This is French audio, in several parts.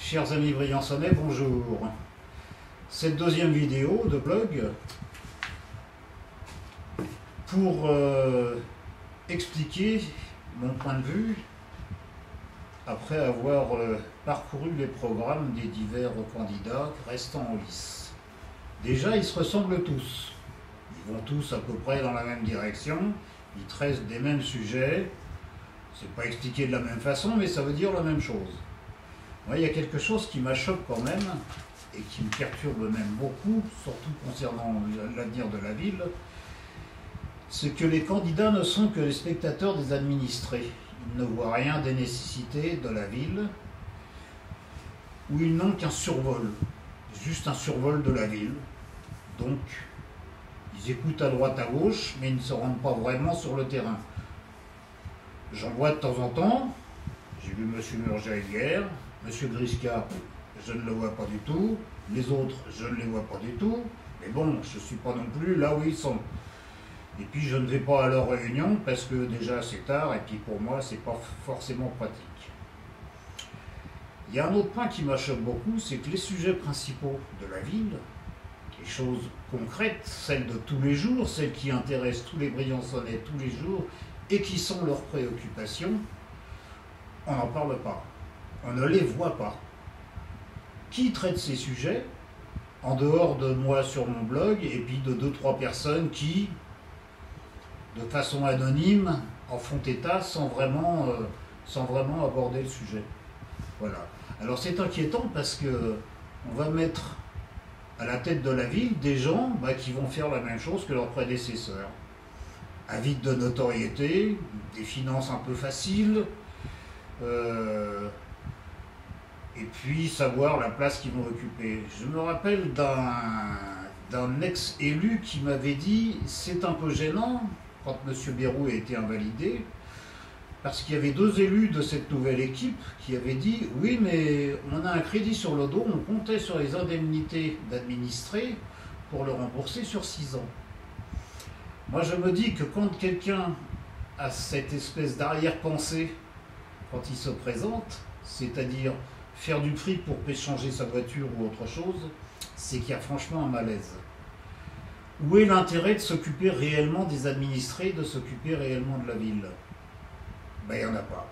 Chers amis briançonnais, bonjour. Cette deuxième vidéo de blog pour expliquer mon point de vue après avoir parcouru les programmes des divers candidats restant en lice. Déjà, ils se ressemblent tous. Ils vont tous à peu près dans la même direction, ils traitent des mêmes sujets. C'est pas expliqué de la même façon, mais ça veut dire la même chose. Il y a quelque chose qui m'achoppe quand même, et qui me perturbe même beaucoup, surtout concernant l'avenir de la ville, c'est que les candidats ne sont que les spectateurs des administrés. Ils ne voient rien des nécessités de la ville, ou ils n'ont qu'un survol, juste un survol de la ville. Donc, ils écoutent à droite, à gauche, mais ils ne se rendent pas vraiment sur le terrain. J'en vois de temps en temps, j'ai vu M. Murger hier, M. Griska, je ne le vois pas du tout, les autres, je ne les vois pas du tout, mais bon, je ne suis pas non plus là où ils sont. Et puis je ne vais pas à leur réunion parce que déjà c'est tard, et puis pour moi, c'est pas forcément pratique. Il y a un autre point qui m'achoppe beaucoup, c'est que les sujets principaux de la ville, les choses concrètes, celles de tous les jours, celles qui intéressent tous les Briançonnais tous les jours, et qui sont leurs préoccupations, on n'en parle pas. On ne les voit pas. Qui traite ces sujets, en dehors de moi sur mon blog, et puis de 2-3 personnes qui, de façon anonyme, en font état sans vraiment aborder le sujet. Voilà. Alors c'est inquiétant parce que on va mettre à la tête de la ville des gens qui vont faire la même chose que leurs prédécesseurs. Avide de notoriété, des finances un peu faciles, et puis savoir la place qu'ils vont occuper. Je me rappelle d'un ex-élu qui m'avait dit « c'est un peu gênant » quand M. Bayrou a été invalidé, parce qu'il y avait 2 élus de cette nouvelle équipe qui avaient dit « oui, mais on a un crédit sur le dos, on comptait sur les indemnités d'administrés pour le rembourser sur 6 ans ». Moi, je me dis que quand quelqu'un a cette espèce d'arrière-pensée quand il se présente, c'est-à-dire faire du fric pour échanger sa voiture ou autre chose, c'est qu'il y a franchement un malaise. Où est l'intérêt de s'occuper réellement des administrés, de s'occuper réellement de la ville? Il n'y en a pas.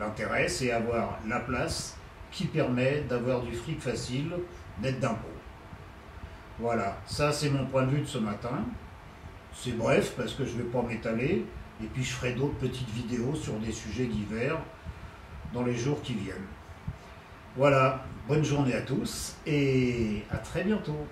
L'intérêt, c'est avoir la place qui permet d'avoir du fric facile, net d'impôts. Voilà, ça c'est mon point de vue de ce matin. C'est bref parce que je ne vais pas m'étaler, et puis je ferai d'autres petites vidéos sur des sujets divers dans les jours qui viennent. Voilà, bonne journée à tous et à très bientôt.